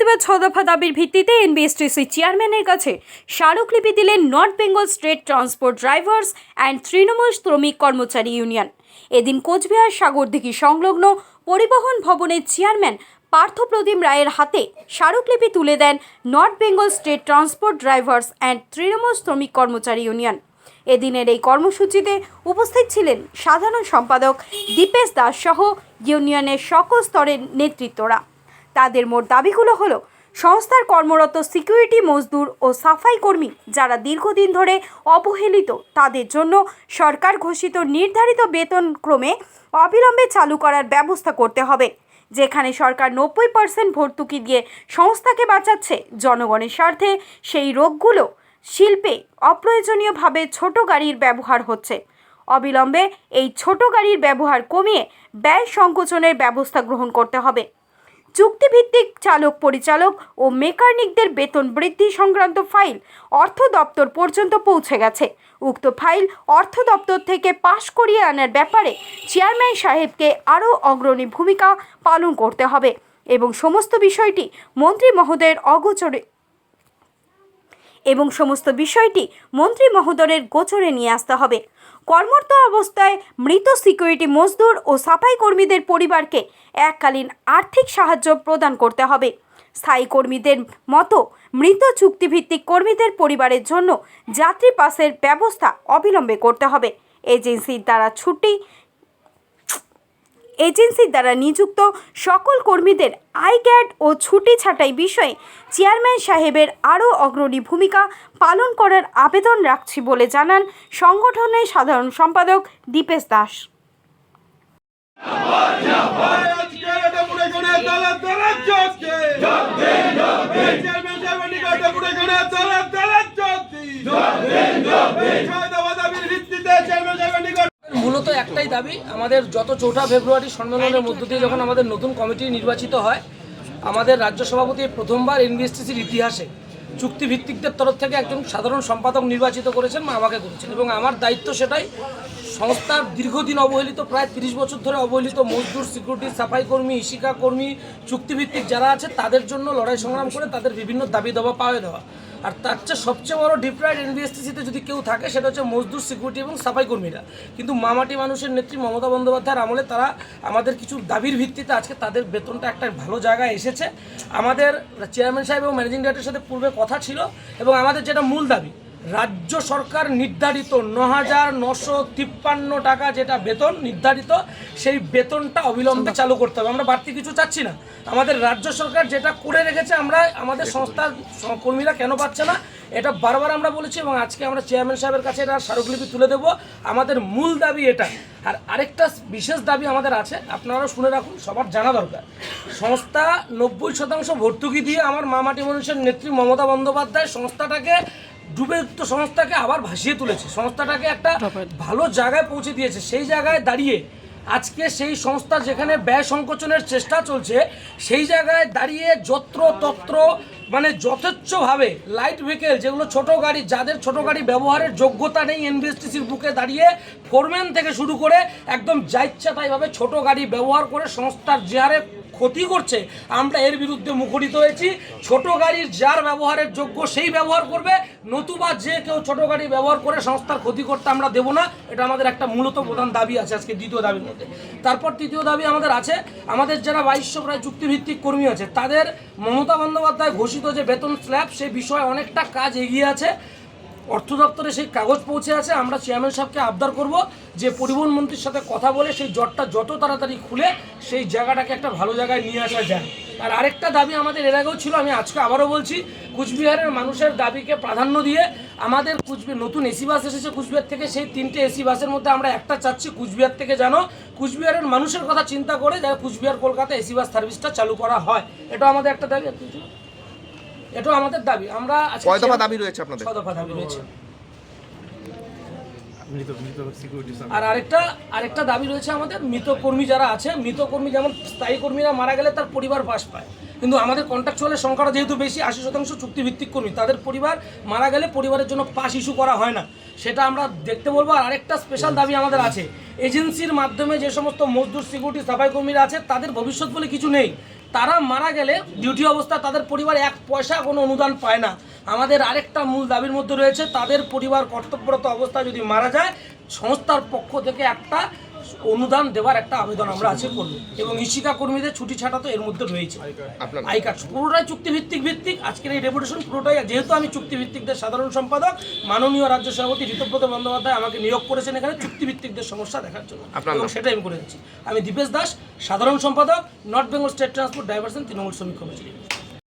এবার 6 দফা দাবির ভিত্তিতে এনবিএসটিসি চেয়ারম্যানের কাছে স্মারকলিপি দিলেন North Bengal state transport drivers and Trinamool শ্রমিক কর্মচারী ইউনিয়ন। এদিন কোচবিহার সাগরদিঘি সংলগ্ন পরিবহন ভবনের চেয়ারম্যান পার্থপ্রতিম রায়ের হাতে স্মারকলিপি তুলে দেন north Bengal state transport drivers and Trinamool শ্রমিক কর্মচারী ইউনিয়ন। এদিনের এই কর্মসূচিতে উপস্থিত ছিলেন সাধারণ সম্পাদক দীপেশ দাস সহ ইউনিয়নের সকল স্তরের নেতৃত্বরা। তাদের মোট দাবিগুলো হলো সংস্থার কর্মরত সিকিউরিটি মজদুর ও সাফাই কর্মী যারা দীর্ঘদিন ধরে অবহেলিত, তাদের জন্য সরকার ঘোষিত নির্ধারিত বেতন ক্রমে অবিলম্বে চালু করার ব্যবস্থা করতে হবে। যেখানে সরকার 90% ভর্তুকি দিয়ে সংস্থাকে বাঁচাচ্ছে জনগণের স্বার্থে, সেই রোগগুলো শিল্পে অপ্রয়োজনীয়ভাবে ছোট গাড়ির ব্যবহার হচ্ছে। অবিলম্বে এই ছোট গাড়ির ব্যবহার কমিয়ে ব্যয় সংকোচনের ব্যবস্থা গ্রহণ করতে হবে। চুক্তিভিত্তিক চালক পরিচালক ও মেকানিকদের বেতন বৃদ্ধি সংক্রান্ত ফাইল অর্থ দপ্তর পর্যন্ত পৌঁছে গেছে। উক্ত ফাইল অর্থ দপ্তর থেকে পাশ করিয়ে আনার ব্যাপারে চেয়ারম্যান সাহেবকে আরও অগ্রণী ভূমিকা পালন করতে হবে এবং সমস্ত বিষয়টি মন্ত্রী মহোদয়ের গোচরে নিয়ে আসতে হবে। কর্মরত অবস্থায় মৃত সিকিউরিটি মজদুর ও সাফাই কর্মীদের পরিবারকে এককালীন আর্থিক সাহায্য প্রদান করতে হবে। স্থায়ী কর্মীদের মতো মৃত চুক্তিভিত্তিক কর্মীদের পরিবারের জন্য যাত্রী পাসের ব্যবস্থা অবিলম্বে করতে হবে। এজেন্সির দ্বারা নিযুক্ত সকল কর্মীদের আই কার্ড ও ছুটি ছাঁটাই বিষয়ে চেয়ারম্যান সাহেবের আরও অগ্রণী ভূমিকা পালন করার আবেদন রাখছি বলে জানান সংগঠনের সাধারণ সম্পাদক দীপেশ দাস। মূলত একটাই দাবি, আমাদের যত 4 ফেব্রুয়ারি সম্মেলনের মধ্য দিয়ে যখন আমাদের নতুন কমিটি নির্বাচিত হয়, আমাদের রাজ্য সভাপতি প্রথমবার এনবিএসটিসির ইতিহাসে চুক্তিভিত্তিকদের তরফ থেকে একজন সাধারণ সম্পাদক নির্বাচিত করেছেন, আমাকে করেছেন এবং আমার দায়িত্ব সেটাই সংস্থার দীর্ঘদিন অবহেলিত, প্রায় 30 বছর ধরে অবহেলিত মজদুর, সিকিউরিটি, সাফাই কর্মী, ইশিকা কর্মী, চুক্তিভিত্তিক যারা আছে তাদের জন্য লড়াই সংগ্রাম করে তাদের বিভিন্ন দাবি দাবা পাওয়া দেওয়া। আর তার চেয়ে সবচেয়ে বড় ডিপ্রাইড এনবিএসটিসিতে যদি কেউ থাকে সেটা হচ্ছে মজদুর, সিকিউরিটি এবং সাফাই কর্মীরা। কিন্তু মামাটি মানুষের নেত্রী মমতা বন্দ্যোপাধ্যায়ের আমলে তারা আমাদের কিছু দাবির ভিত্তিতে আজকে তাদের বেতনটা একটা ভালো জায়গায় এসেছে। আমাদের চেয়ারম্যান সাহেব এবং ম্যানেজিং ডাইরেক্টরের সাথে পূর্বে কথা ছিল এবং আমাদের যেটা মূল দাবি, রাজ্য সরকার নির্ধারিত 9,953 টাকা যেটা বেতন নির্ধারিত, সেই বেতনটা অবিলম্বে চালু করতে হবে। আমরা বাড়তি কিছু চাচ্ছি না। আমাদের রাজ্য সরকার যেটা করে রেখেছে, আমরা আমাদের সংস্থার কর্মীরা কেন পাচ্ছে না এটা বারবার আমরা বলেছি এবং আজকে আমরা চেয়ারম্যান সাহেবের কাছে এটা স্মারকলিপি তুলে দেব। আমাদের মূল দাবি এটা। আর আরেকটা বিশেষ দাবি আমাদের আছে, আপনারাও শুনে রাখুন, সবার জানা দরকার। সংস্থা 90% ভর্তুকি দিয়ে আমার মামাটি মানুষের নেত্রী মমতা বন্দ্যোপাধ্যায় সংস্থাটাকে ডুবেযুক্ত সংস্থাকে আবার ভাসিয়ে তুলেছে, সংস্থাটাকে একটা ভালো জায়গায় পৌঁছে দিয়েছে। সেই জায়গায় দাঁড়িয়ে আজকে সেই সংস্থা যেখানে ব্যয় সংকোচনের চেষ্টা চলছে, সেই জায়গায় দাঁড়িয়ে যত্রতত্র মানে যথেচ্ছভাবে লাইট ভেহিকেল, যেগুলো ছোট গাড়ি, যাদের ছোট গাড়ি ব্যবহারের যোগ্যতা নেই, এনবিএসটিসির বুকে দাঁড়িয়ে ফোরম্যান থেকে শুরু করে একদম যা ইচ্ছা তাইভাবে ছোট গাড়ি ব্যবহার করে সংস্থার যে হারে ক্ষতি করছে, আমরা এর বিরুদ্ধে মুখরিত হয়েছি। ছোট গাড়ির যার ব্যবহারের যোগ্য সেই ব্যবহার করবে, নতুবা যে কেউ ছোট গাড়ি ব্যবহার করে সংস্থার ক্ষতি করতে আমরা দেব না। এটা আমাদের একটা মূলত প্রধান দাবি আছে আজকে দ্বিতীয় দাবির মধ্যে। তারপর তৃতীয় দাবি আমাদের আছে, আমাদের যারা 2200 প্রায় চুক্তিভিত্তিক কর্মী আছে, তাদের মমতা বন্দ্যোপাধ্যায় ঘোষিত যে বেতন স্ল্যাব, সেই বিষয়ে অনেকটা কাজ এগিয়ে আছে, অর্থ দপ্তরে সেই কাগজ পৌঁছে আছে। আমরা চেয়ারম্যান সাহেবকে আবদার করব যে পরিবহন মন্ত্রীর সাথে কথা বলে সেই জটটা যত তাড়াতাড়ি খুলে সেই জায়গাটাকে একটা ভালো জায়গায় নিয়ে আসা যায়। আর আরেকটা দাবি আমাদের এর আগেও ছিল, আমি আজকে আবারও বলছি, কুচবিহারের মানুষের দাবিকে প্রাধান্য দিয়ে আমাদের নতুন এসি বাস এসেছে কুচবিহার থেকে, সেই 3টে এসি বাসের মধ্যে আমরা একটা চাচ্ছি কুচবিহার থেকে যেন কুচবিহারের মানুষের কথা চিন্তা করে যারা কুচবিহার কলকাতা এসি বাস সার্ভিসটা চালু করা হয়। এটা আমাদের একটা দাবি, এটাও আমাদের দাবি। আমরা কয় দফা দাবি রয়েছে আপনাদের? 6 দফা দাবি রয়েছে। মৃত সিকিউরিটি আর আরেকটা দাবি রয়েছে আমাদের, মৃত কর্মী যারা আছে, মৃত কর্মী যেমন স্থায়ী কর্মীরা মারা গেলে তার পরিবার পাশ পায়, কিন্তু আমাদের কন্ট্রাকচুয়ালের সংখ্যাটা যেহেতু বেশি, 80% চুক্তিভিত্তিক কর্মী, তাদের পরিবার মারা গেলে পরিবারের জন্য পাস ইস্যু করা হয় না, সেটা আমরা দেখতে বলবো। আর আরেকটা স্পেশাল দাবি আমাদের আছে, এজেন্সির মাধ্যমে যে সমস্ত মজদুর, সিকিউরিটি, সাফাই কর্মীরা আছে, তাদের ভবিষ্যৎ বলে কিছু নেই। তারা মারা গেলে ডিউটি অবস্থা তাদের পরিবার 1 পয়সা কোনো অনুদান পায় না। আমাদের আরেকটা মূল দাবির মধ্যে রয়েছে, তাদের পরিবার কর্তব্যরত অবস্থায় যদি মারা যায়, সংস্থার পক্ষ থেকে একটা অনুদান দেওয়ার একটা আবেদন আমরা আছে করব। এবং ইশিকা কর্মীদের ছুটি ছাটা তো এর মধ্যে রয়েছে। আই কার্ড পুরোটাই চুক্তিভিত্তিক। আজকের এই ডেপুটেশন পুরোটাই, যেহেতু আমি চুক্তিভিত্তিকদের সাধারণ সম্পাদক, মাননীয় রাজ্য সভাপতি ঋতব্রত বন্দ্যোপাধ্যায় আমাকে নিয়োগ করেছেন এখানে চুক্তিভিত্তিকদের সমস্যা দেখার জন্য, এবং সেটাই আমি করে যাচ্ছি। আমি দীপেশ দাস, সাধারণ সম্পাদক, north Bengal state transport diversion Trinamool শ্রমিক কমিটি।